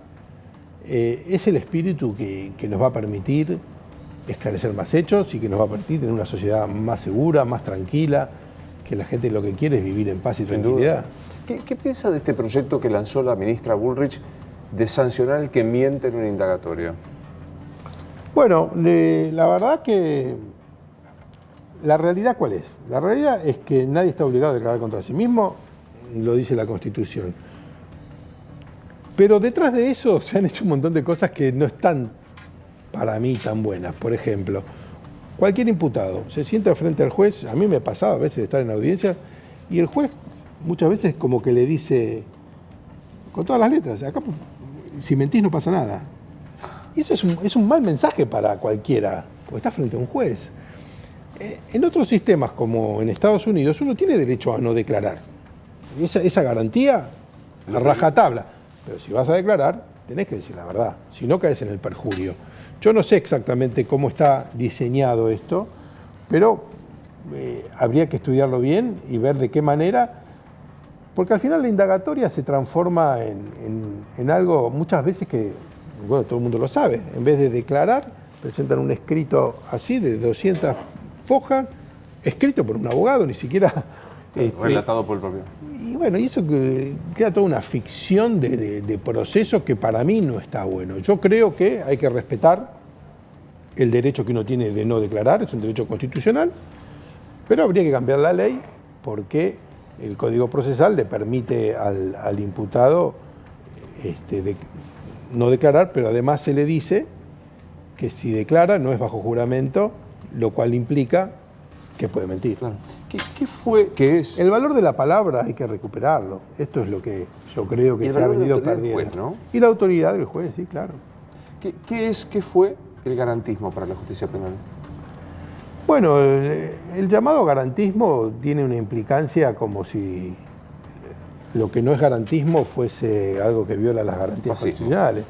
es el espíritu que nos va a permitir esclarecer más hechos y que nos va a permitir tener una sociedad más segura, más tranquila, que la gente lo que quiere es vivir en paz y tranquilidad. ¿Qué piensa de este proyecto que lanzó la ministra Bullrich de sancionar al que miente en un indagatorio? Bueno, la verdad que la realidad ¿cuál es? La realidad es que nadie está obligado a declarar contra sí mismo, lo dice la Constitución. Pero detrás de eso se han hecho un montón de cosas que no están, para mí, tan buenas. Por ejemplo, cualquier imputado se sienta frente al juez, a mí me ha pasado a veces de estar en audiencia, y el juez muchas veces como que le dice, con todas las letras, acá si mentís no pasa nada. Y eso es un mal mensaje para cualquiera, porque está frente a un juez. En otros sistemas, como en Estados Unidos, uno tiene derecho a no declarar. Esa garantía, a rajatabla. Pero si vas a declarar, tenés que decir la verdad, si no caes en el perjurio. Yo no sé exactamente cómo está diseñado esto, pero habría que estudiarlo bien y ver de qué manera, porque al final la indagatoria se transforma en algo muchas veces que, bueno, todo el mundo lo sabe, en vez de declarar, presentan un escrito así de 200 fojas, escrito por un abogado, ni siquiera... relatado por el propio. Y bueno, y eso queda toda una ficción de proceso que para mí no está bueno. Yo creo que hay que respetar el derecho que uno tiene de no declarar, es un derecho constitucional, pero habría que cambiar la ley porque el Código Procesal le permite al imputado no declarar, pero además se le dice que si declara no es bajo juramento, lo cual implica que puede mentir. Claro. ¿Qué es? El valor de la palabra hay que recuperarlo. Esto es lo que yo creo que se ha venido perdiendo. Juez, ¿no? Y la autoridad del juez, sí, claro. ¿Qué fue el garantismo para la justicia penal? Bueno, el llamado garantismo tiene una implicancia como si lo que no es garantismo fuese algo que viola las garantías constitucionales.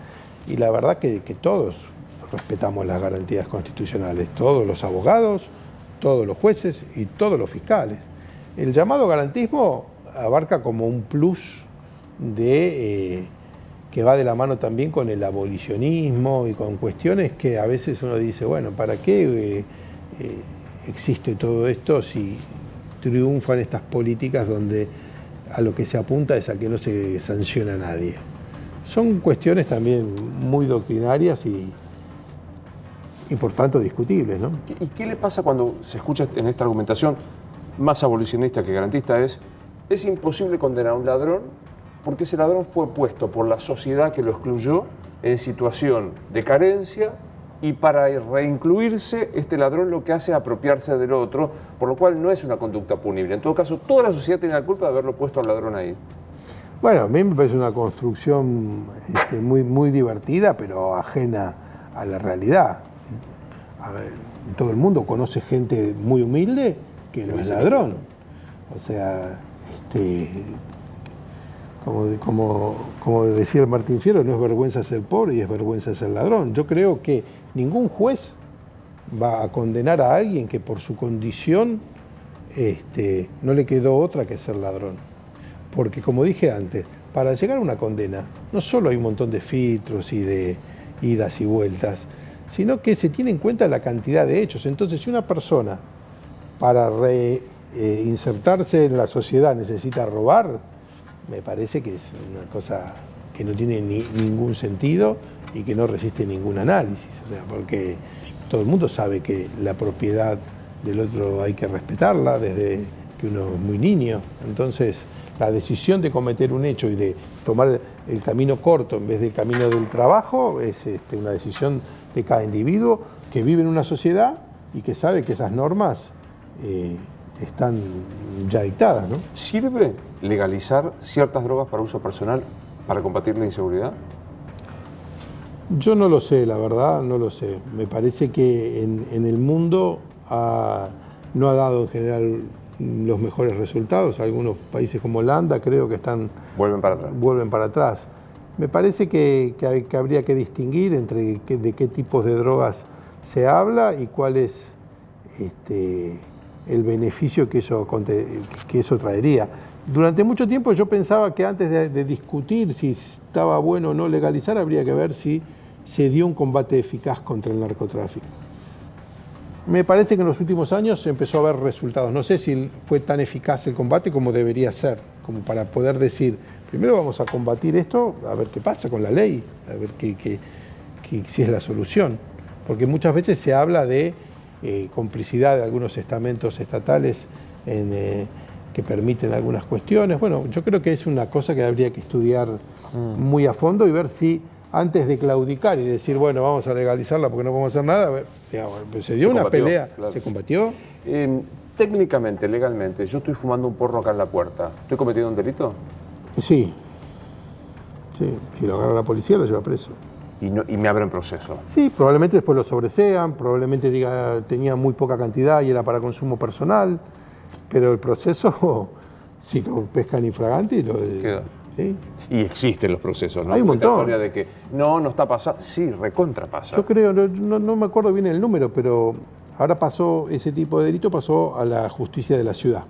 Y la verdad que todos respetamos las garantías constitucionales, todos los abogados, todos los jueces y todos los fiscales. El llamado garantismo abarca como un plus que va de la mano también con el abolicionismo y con cuestiones que a veces uno dice, bueno, ¿para qué existe todo esto si triunfan estas políticas donde a lo que se apunta es a que no se sanciona a nadie? Son cuestiones también muy doctrinarias y por tanto discutibles, ¿no? ¿Y qué le pasa cuando se escucha en esta argumentación más abolicionista que garantista? Es imposible condenar a un ladrón porque ese ladrón fue puesto por la sociedad que lo excluyó en situación de carencia y para reincluirse este ladrón lo que hace es apropiarse del otro, por lo cual no es una conducta punible. En todo caso, toda la sociedad tiene la culpa de haberlo puesto al ladrón ahí. Bueno, a mí me parece una construcción muy, muy divertida, pero ajena a la realidad. a ver, todo el mundo conoce gente muy humilde que no es ladrón. O sea, como decía el Martín Fierro, no es vergüenza ser pobre y es vergüenza ser ladrón. Yo creo que ningún juez va a condenar a alguien que por su condición no le quedó otra que ser ladrón. Porque, como dije antes, para llegar a una condena no solo hay un montón de filtros y de idas y vueltas, sino que se tiene en cuenta la cantidad de hechos. Entonces, si una persona para insertarse en la sociedad necesita robar, me parece que es una cosa que no tiene ningún sentido y que no resiste ningún análisis. O sea, porque todo el mundo sabe que la propiedad del otro hay que respetarla desde que uno es muy niño. Entonces, la decisión de cometer un hecho y de tomar el camino corto en vez del camino del trabajo es una decisión de cada individuo que vive en una sociedad y que sabe que esas normas están ya dictadas, ¿no? ¿Sirve legalizar ciertas drogas para uso personal para combatir la inseguridad? Yo no lo sé, la verdad, no lo sé. Me parece que en el mundo no ha dado en general los mejores resultados. Algunos países como Holanda creo que vuelven para atrás. Me parece que habría que distinguir entre de qué tipos de drogas se habla y cuál es el beneficio que eso traería. Durante mucho tiempo yo pensaba que antes de discutir si estaba bueno o no legalizar, habría que ver si se dio un combate eficaz contra el narcotráfico. Me parece que en los últimos años se empezó a ver resultados. No sé si fue tan eficaz el combate como debería ser, como para poder decir, primero vamos a combatir esto, a ver qué pasa con la ley, a ver si es la solución. Porque muchas veces se habla de complicidad de algunos estamentos estatales que permiten algunas cuestiones. Bueno, yo creo que es una cosa que habría que estudiar muy a fondo y ver si antes de claudicar y decir, bueno, vamos a legalizarla porque no podemos hacer nada, digamos, se dio una pelea, claro. Se combatió. Técnicamente, legalmente, yo estoy fumando un porro acá en la puerta, ¿estoy cometiendo un delito? Sí. Si lo agarra la policía, lo lleva preso. Y me abren proceso. Sí, probablemente después lo sobresean, probablemente tenía muy poca cantidad y era para consumo personal, pero el proceso, si lo pescan infragante, queda. ¿Sí? Y existen los procesos, ¿no? Hay un montón. De que no está pasando. Sí, recontra pasa. Yo creo, no me acuerdo bien el número, pero ahora ese tipo de delito pasó a la justicia de la ciudad.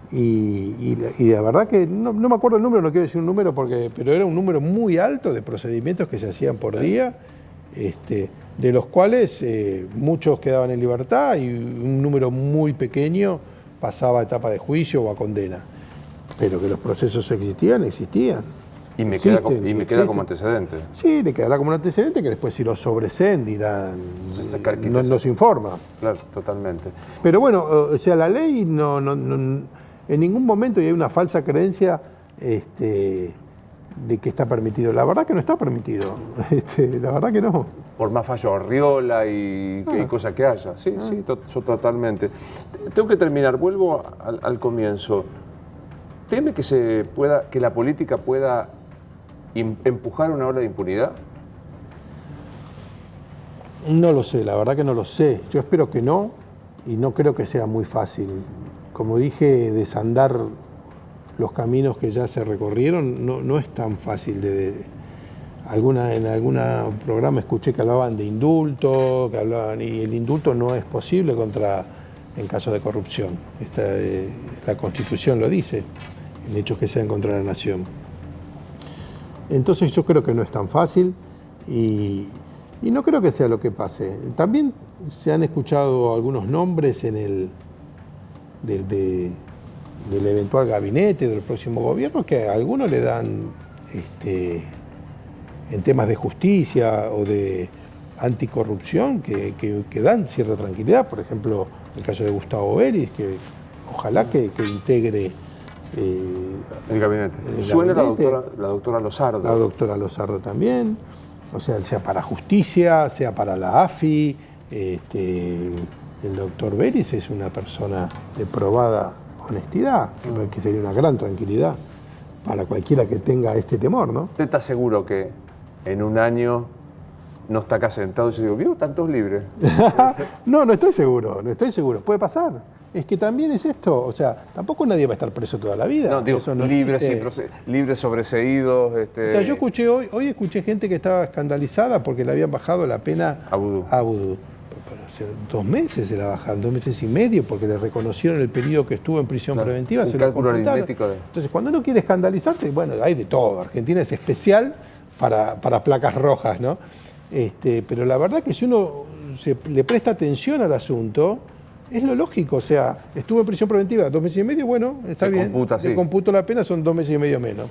Y la verdad que no me acuerdo el número, no quiero decir un número, pero era un número muy alto de procedimientos que se hacían por día, de los cuales muchos quedaban en libertad y un número muy pequeño pasaba a etapa de juicio o a condena. Pero que los procesos existían. Y me queda como antecedente. Sí, le quedará como un antecedente que después si lo sobreseen dirán, no se informa. Claro, totalmente. Pero bueno, o sea, la ley no en ningún momento, y hay una falsa creencia de que está permitido. La verdad que no está permitido. La verdad que no. Por más fallo Arriola y cosas que haya. Sí, totalmente. Tengo que terminar. Vuelvo al comienzo. ¿Teme que la política pueda empujar una ola de impunidad? No lo sé, la verdad que no lo sé. Yo espero que no, y no creo que sea muy fácil. Como dije, desandar los caminos que ya se recorrieron no es tan fácil. En algún programa escuché que hablaban de indulto, y el indulto no es posible en caso de corrupción. La Constitución lo dice, en hechos que sean contra la nación. Entonces yo creo que no es tan fácil y no creo que sea lo que pase. También se han escuchado algunos nombres del eventual gabinete, del próximo gobierno, que a algunos le dan, en temas de justicia o de anticorrupción, que dan cierta tranquilidad. Por ejemplo, el caso de Gustavo Beris, que ojalá que integre el gabinete. Suena la doctora Lozardo. La doctora Lozardo también. O sea para justicia, sea para la AFI. El doctor Beris es una persona de probada honestidad, que sería una gran tranquilidad para cualquiera que tenga este temor, ¿no? ¿Usted está seguro que en un año no está acá sentado y yo digo, ¿vio? Están todos libres. No, no estoy seguro, no estoy seguro. Puede pasar. Es que también es esto, o sea, tampoco nadie va a estar preso toda la vida. No, digo, Eso no libres, existe. libres sobreseídos. O sea, yo escuché hoy escuché gente que estaba escandalizada porque le habían bajado la pena A Vudú. a Vudú. Pero, o sea, 2 meses se la bajaron, 2 meses y medio, porque le reconocieron el periodo que estuvo en prisión Claro, preventiva. un Se lo cálculo computaron. aritmético de- Entonces, cuando uno quiere escandalizarse, bueno, hay de todo. Argentina es especial para placas rojas, ¿no? Pero la verdad que si uno le presta atención al asunto, es lo lógico. O sea, estuvo en prisión preventiva 2 meses y medio, bueno, está Se bien. computa, Se sí. computo la pena, son 2 meses y medio menos.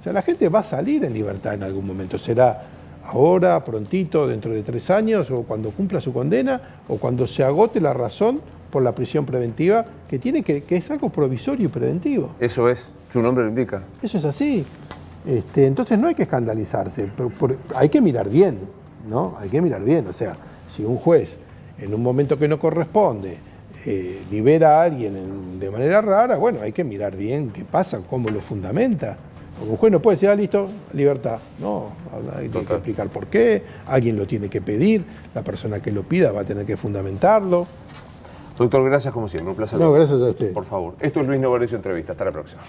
O sea, la gente va a salir en libertad en algún momento. Será ahora, prontito, dentro de 3 años, o cuando cumpla su condena, o cuando se agote la razón por la prisión preventiva, que es algo provisorio y preventivo. Eso es, su nombre lo indica. Eso es así. Entonces no hay que escandalizarse, hay que mirar bien, ¿no? Hay que mirar bien. O sea, si un juez, en un momento que no corresponde, libera a alguien de manera rara, bueno, hay que mirar bien qué pasa, cómo lo fundamenta. Porque un juez no puede decir, listo, libertad. No, hay que explicar por qué, alguien lo tiene que pedir, la persona que lo pida va a tener que fundamentarlo. Doctor, gracias como siempre, un placer. No, gracias a usted. Por favor. Esto es Luis Novarecio Entrevista. Hasta la próxima.